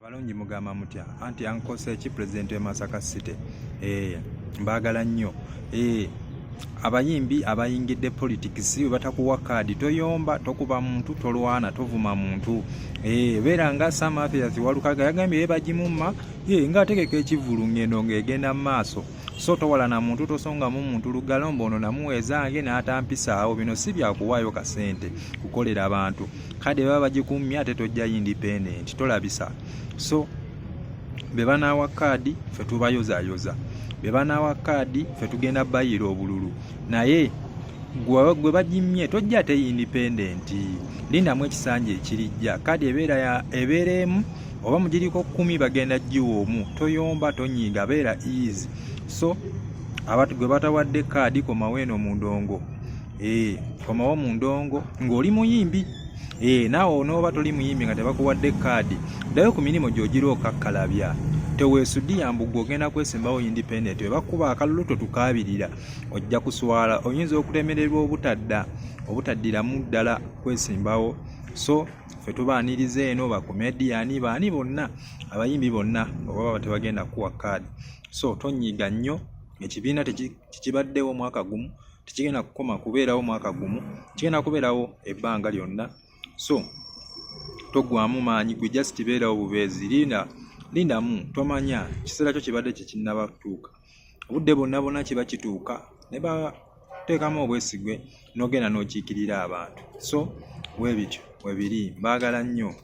Abalungi mugamba mutya anti ankose ki president e Masaka City mbagala nnyo abayimbi abayingidde politics batakuwa kadi toyomba tokuba muntu tolwana tovuma muntu beera nga Sam Affairs Walukaga yagambye bagimumma nga ategeka ekivulu ngendo ngegenda maaso so towala na muntu tosonga mu muntu lugalombo ono namuwezange n'atampisa awo bino si bya kuwaayo kasente kukolera abantu kade baba bagikumya ate tojja independent tolabisa so bebana wa kadi fe tubayoza bebana wa kadi fe tugenda bayira obululu naye gwe bagimye tojja te independent lindamu ekisanje ekirijja kadi ebeeremu oba mugiriko 10 bagenda giwomu toyomba tonyiga beera easy so abantu gwe batawadde kadi komaweno mu ndongo komawo mu ndongo ng'oli muyimbi naawe onooba toli muyimbi nga tebakuwadde kadi ddayo ku mirimu gy'ogira okakkalabya teweesuddi yambugwe ogenda kwesimbawo independent webakuba akalulu totukabirira ojja kuswala oyinza okutemererwa obutaddiramu ddala kwesimbawo so fe tubaaniriza eno bakomediyani baani bonna abayimbi bonna oba tebagenda kuwa kadi so tonyiga nnyo ekibiina tekibaddewo mwaka gumu tekigenda kukoma kubeerawo mwaka gumu kigenda kubeerawo ebbanga lyonna so togwamu maanyi gwe just beerawo bubeezi lindamu tomanya kiseera kyo kibadde kikinnaba kutuuka obudde bonna kiba kituuka ne bateekamu obwesigwe n'ogenda n'okiikirira abantu so weebityo webiri mbaagala nnyo.